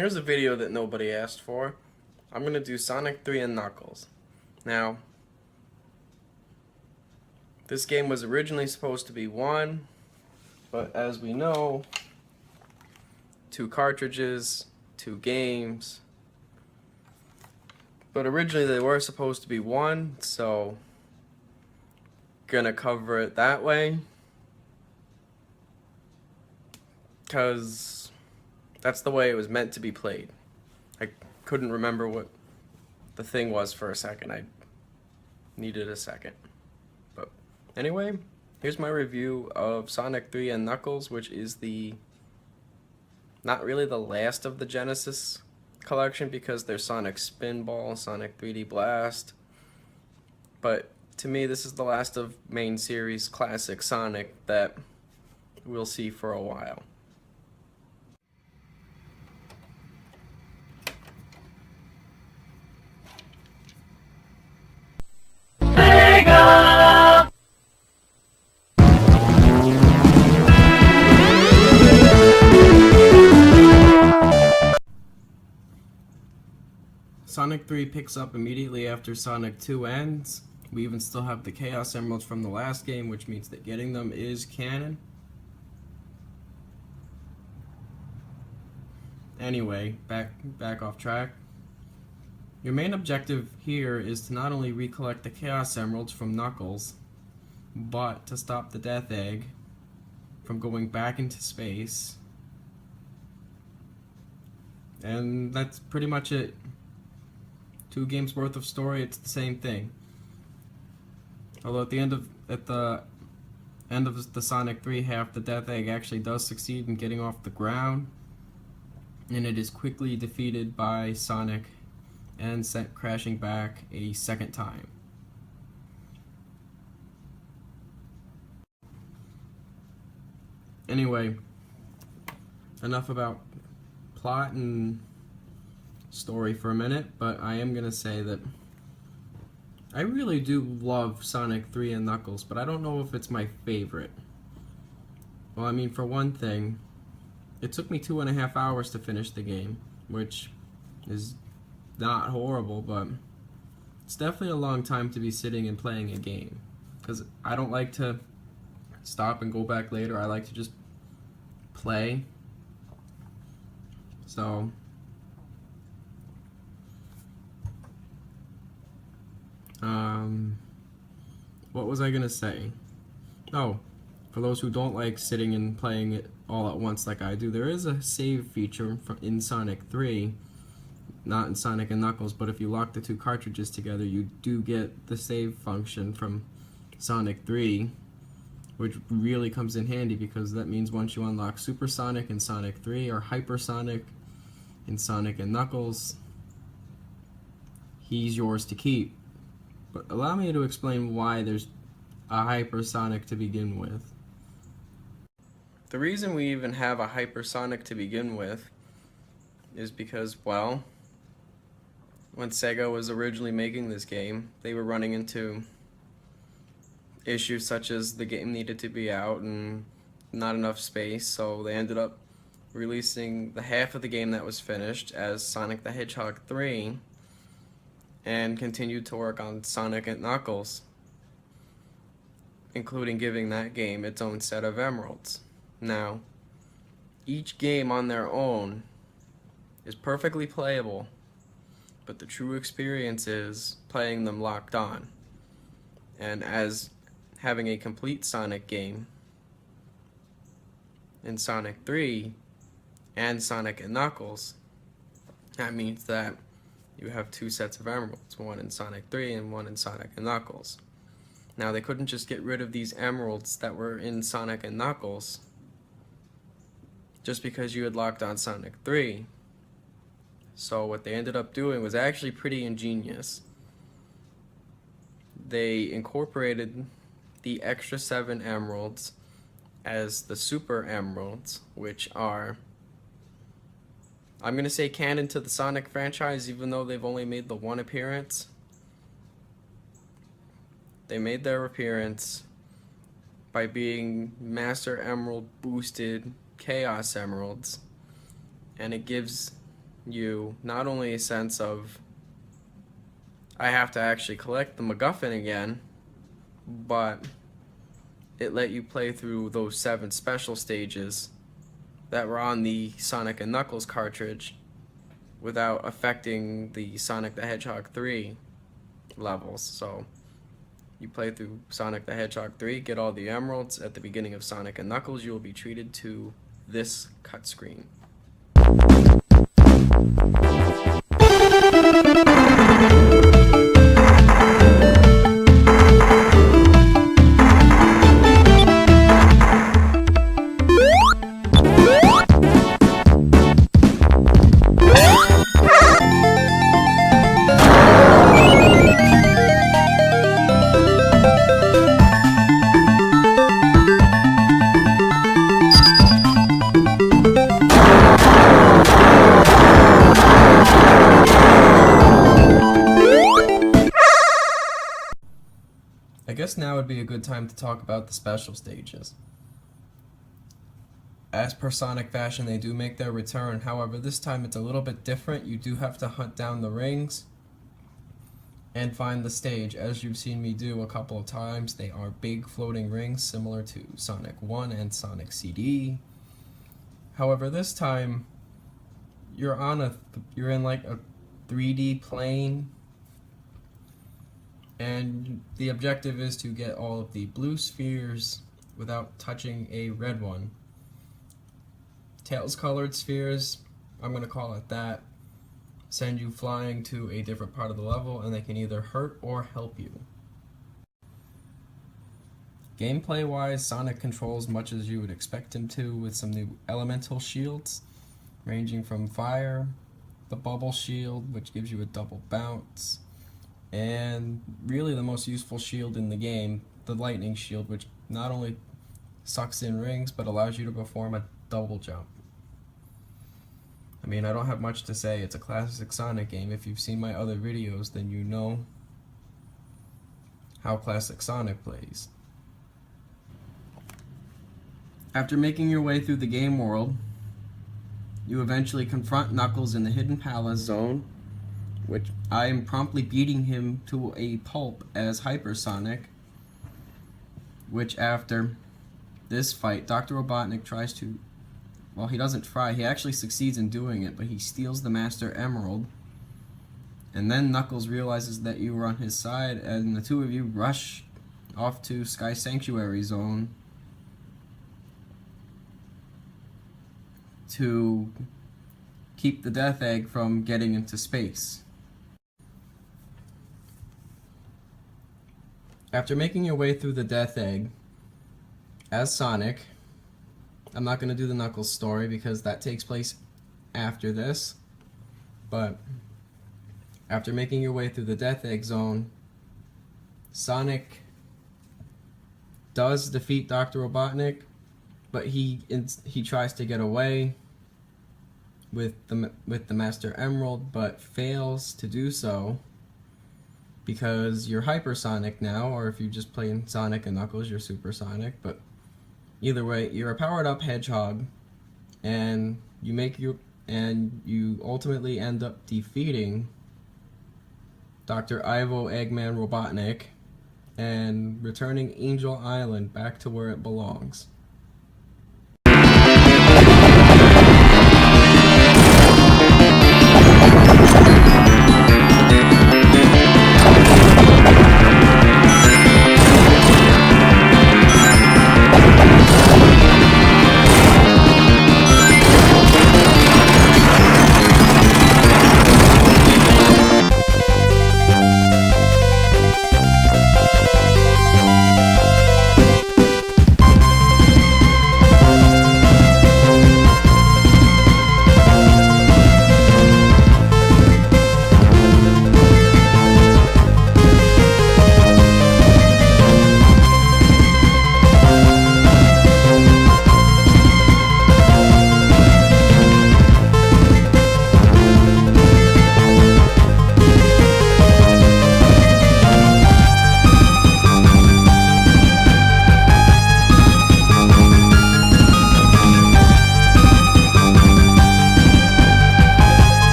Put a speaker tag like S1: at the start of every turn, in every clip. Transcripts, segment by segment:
S1: Here's a video that nobody asked for. I'm going to do Sonic 3 and Knuckles. Now, this game was originally supposed to be one, but as we know, 2 cartridges, 2 games. But originally they were supposed to be one, so gonna cover it that way. Because that's the way it was meant to be played. I couldn't remember what the thing was for a second. I needed a second. But anyway, here's my review of Sonic 3 and Knuckles, which is not really the last of the Genesis collection because there's Sonic Spinball, Sonic 3D Blast. But to me, this is the last of main series classic Sonic that we'll see for a while. Sonic 3 picks up immediately after Sonic 2 ends. We even still have the Chaos Emeralds from the last game, which means that getting them is canon. Anyway, back off track. Your main objective here is to not only recollect the Chaos Emeralds from Knuckles, but to stop the Death Egg from going back into space. And that's pretty much it. 2 games worth of story, it's the same thing. Although at the end of the Sonic 3 half, the Death Egg actually does succeed in getting off the ground, and it is quickly defeated by Sonic and sent crashing back a second time. Anyway, enough about plot and story for a minute, but I am gonna say that I really do love Sonic 3 and Knuckles, but I don't know if it's my favorite. Well, I mean, for one thing, it took me 2.5 hours to finish the game, which is not horrible, but it's definitely a long time to be sitting and playing a game, because I don't like to stop and go back later. I like to just play. So what was I gonna say? Oh, for those who don't like sitting and playing it all at once like I do, there is a save feature in Sonic 3, not in Sonic and Knuckles, but if you lock the 2 cartridges together, you do get the save function from Sonic 3, which really comes in handy because that means once you unlock Super Sonic in Sonic 3 or Hyper Sonic in Sonic and Knuckles, he's yours to keep. But allow me to explain why there's a Hypersonic to begin with. The reason we even have a Hypersonic to begin with is because, well, when Sega was originally making this game, they were running into issues such as the game needed to be out and not enough space, so they ended up releasing the half of the game that was finished as Sonic the Hedgehog 3, and continued to work on Sonic and Knuckles, including giving that game its own set of emeralds. Now, each game on their own is perfectly playable, but the true experience is playing them locked on. And as having a complete Sonic game in Sonic 3 and Sonic and Knuckles, that means that you have 2 sets of emeralds, one in Sonic 3 and one in Sonic and Knuckles. Now, they couldn't just get rid of these emeralds that were in Sonic and Knuckles just because you had locked on Sonic 3. So what they ended up doing was actually pretty ingenious. They incorporated the extra 7 emeralds as the Super Emeralds, which are, I'm going to say, canon to the Sonic franchise, even though they've only made the 1 appearance. They made their appearance by being Master Emerald boosted Chaos Emeralds, and it gives you not only a sense of I have to actually collect the MacGuffin again, but it let you play through those 7 special stages that were on the Sonic and Knuckles cartridge without affecting the Sonic the Hedgehog 3 levels. So you play through Sonic the Hedgehog 3, get all the emeralds. At the beginning of Sonic and Knuckles, you will be treated to this cut screen. I guess now would be a good time to talk about the special stages. As per Sonic fashion, they do make their return. However, this time it's a little bit different. You do have to hunt down the rings and find the stage. As you've seen me do a couple of times, they are big floating rings similar to Sonic 1 and Sonic CD. However, this time you're in like a 3D plane, and the objective is to get all of the blue spheres without touching a red one. Tails colored spheres, I'm going to call it that, send you flying to a different part of the level, and they can either hurt or help you. Gameplay wise, Sonic controls much as you would expect him to, with some new elemental shields ranging from fire, the bubble shield which gives you a double bounce, and really the most useful shield in the game, the lightning shield, which not only sucks in rings but allows you to perform a double jump. I mean, I don't have much to say. It's a classic Sonic game. If you've seen my other videos, then you know how classic Sonic plays. After making your way through the game world, you eventually confront Knuckles in the Hidden Palace Zone, which I am promptly beating him to a pulp as Hypersonic, which after this fight, Dr. Robotnik tries to, well, he doesn't try, he actually succeeds in doing it, but he steals the Master Emerald, and then Knuckles realizes that you were on his side, and the two of you rush off to Sky Sanctuary Zone to keep the Death Egg from getting into space. After making your way through the Death Egg, as Sonic, I'm not going to do the Knuckles story because that takes place after this, but after making your way through the Death Egg Zone, Sonic does defeat Dr. Robotnik, but he tries to get away with the Master Emerald, but fails to do so because you're Hypersonic now, or if you just play in Sonic and Knuckles, you're Supersonic. But either way, you're a powered-up hedgehog, and you ultimately end up defeating Dr. Ivo Eggman Robotnik and returning Angel Island back to where it belongs.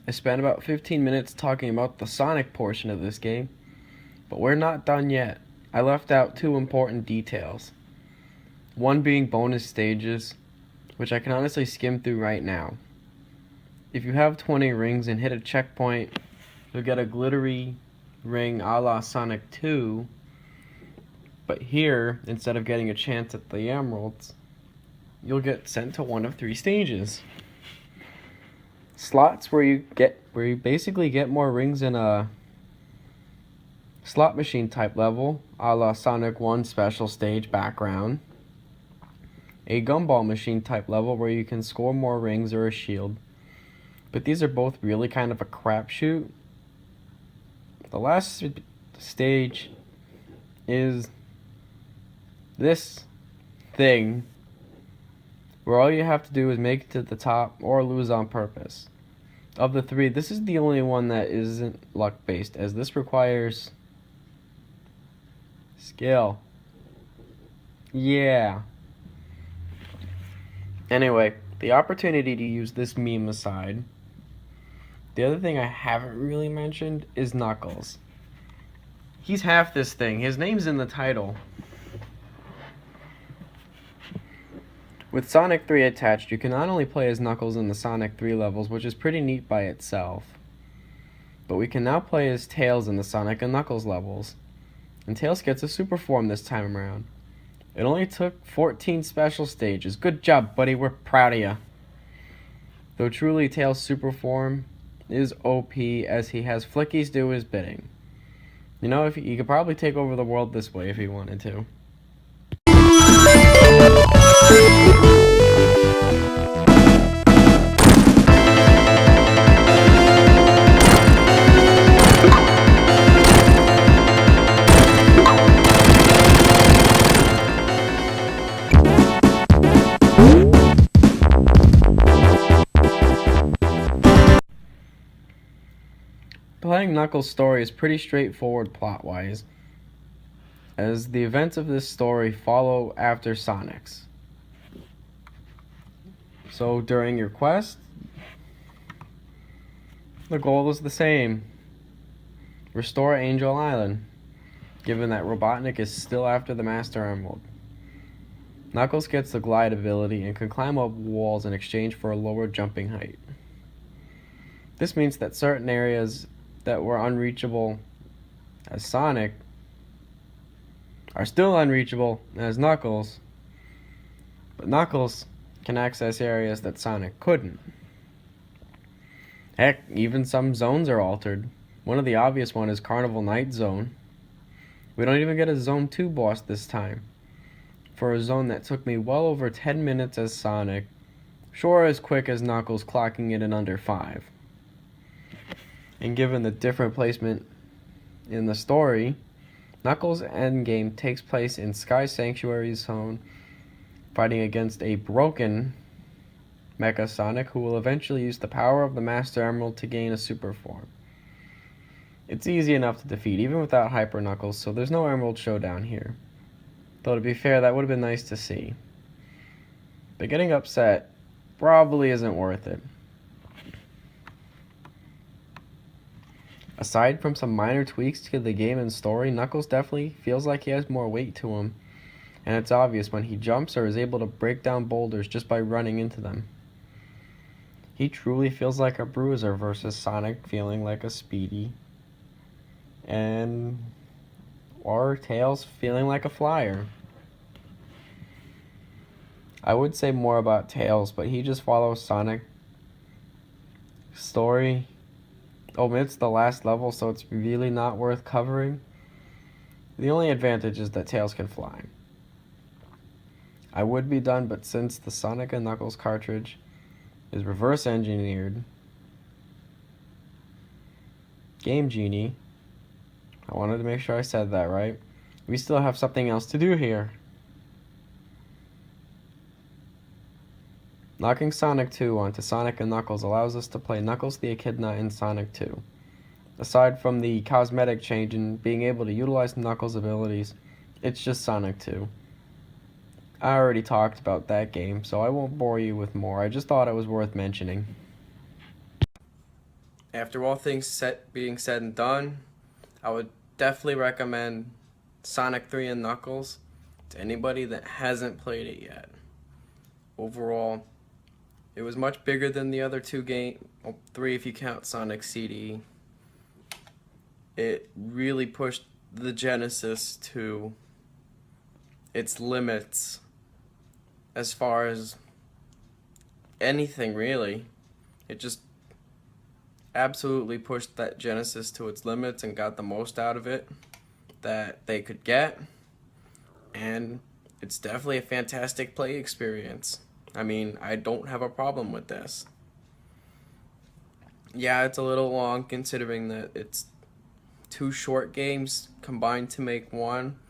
S1: I spent about 15 minutes talking about the Sonic portion of this game, but we're not done yet. I left out two important details. One being bonus stages, which I can honestly skim through right now. If you have 20 rings and hit a checkpoint, you'll get a glittery ring a la Sonic 2, but here, instead of getting a chance at the emeralds, you'll get sent to one of 3 stages. Slots where you basically get more rings in a slot machine type level, a la Sonic 1 special stage background. A gumball machine type level where you can score more rings or a shield. But these are both really kind of a crapshoot. The last stage is this thing where all you have to do is make it to the top or lose on purpose. Of the 3, this is the only one that isn't luck based, as this requires skill. Yeah. Anyway, the opportunity to use this meme aside, the other thing I haven't really mentioned is Knuckles. He's half this thing. His name's in the title. With Sonic 3 attached, you can not only play as Knuckles in the Sonic 3 levels, which is pretty neat by itself, but we can now play as Tails in the Sonic and Knuckles levels. And Tails gets a super form this time around. It only took 14 special stages. Good job, buddy. We're proud of you. Though truly Tails' super form is OP, as he has flickies do his bidding. You know, if he could probably take over the world this way if he wanted to. Playing Knuckles' story is pretty straightforward plot-wise, as the events of this story follow after Sonic's. So during your quest, the goal is the same. Restore Angel Island, given that Robotnik is still after the Master Emerald. Knuckles gets the glide ability and can climb up walls in exchange for a lower jumping height. This means that certain areas that were unreachable as Sonic are still unreachable as Knuckles, but Knuckles can access areas that Sonic couldn't. Heck, even some zones are altered. One of the obvious ones is Carnival Night Zone. We don't even get a Zone 2 boss this time, for a zone that took me well over 10 minutes as Sonic, sure as quick as Knuckles, clocking it in under 5. And given the different placement in the story, Knuckles' endgame takes place in Sky Sanctuary Zone, fighting against a broken Mecha Sonic who will eventually use the power of the Master Emerald to gain a super form. It's easy enough to defeat, even without Hyper Knuckles, so there's no Emerald Showdown here. Though to be fair, that would have been nice to see. But getting upset probably isn't worth it. Aside from some minor tweaks to the game and story, Knuckles definitely feels like he has more weight to him, and it's obvious when he jumps or is able to break down boulders just by running into them. He truly feels like a bruiser versus Sonic feeling like a Speedy, or Tails feeling like a flyer. I would say more about Tails, but he just follows Sonic's story, omits the last level, so it's really not worth covering. The only advantage is that Tails can fly. I would be done, but since the Sonic and Knuckles cartridge is reverse engineered, Game Genie, I wanted to make sure I said that right, we still have something else to do here. Knocking Sonic 2 onto Sonic and Knuckles allows us to play Knuckles the Echidna in Sonic 2. Aside from the cosmetic change in being able to utilize Knuckles' abilities, it's just Sonic 2. I already talked about that game, so I won't bore you with more. I just thought it was worth mentioning. after all things being said and done, I would definitely recommend Sonic 3 and Knuckles to anybody that hasn't played it yet. Overall, it was much bigger than the other three if you count Sonic CD. It really pushed the Genesis to its limits as far as anything, really. It just absolutely pushed that Genesis to its limits and got the most out of it that they could get. And it's definitely a fantastic play experience. I mean, I don't have a problem with this. Yeah, it's a little long considering that it's two short games combined to make one,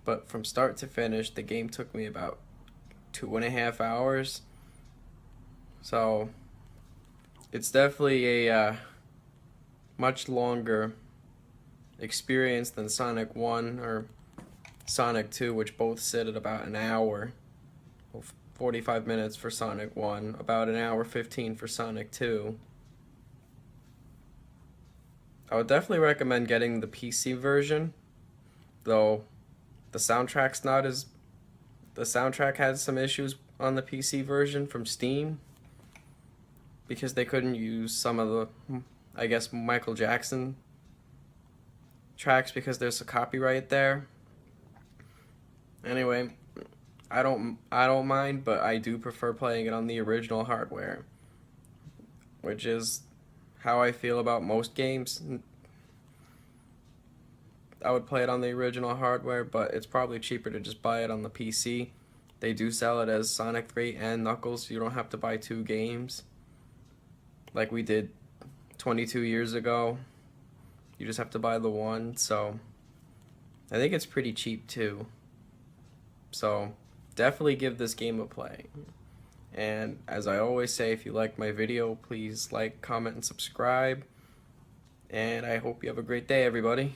S1: but from start to finish, the game took me about 2.5 hours. So it's definitely a much longer experience than Sonic 1 or Sonic 2, which both sit at about an hour. 45 minutes for Sonic 1, about an hour 15 for Sonic 2. I would definitely recommend getting the PC version, though the soundtrack had some issues on the PC version from Steam because they couldn't use some of the, I guess, Michael Jackson tracks because there's a copyright there. Anyway, I don't mind, but I do prefer playing it on the original hardware, which is how I feel about most games. I would play it on the original hardware, but it's probably cheaper to just buy it on the PC. They do sell it as Sonic 3 and Knuckles, so you don't have to buy two games like we did 22 years ago. You just have to buy the one, so I think it's pretty cheap too. So definitely give this game a play. And as I always say, if you like my video, please like, comment, and subscribe. And I hope you have a great day, everybody.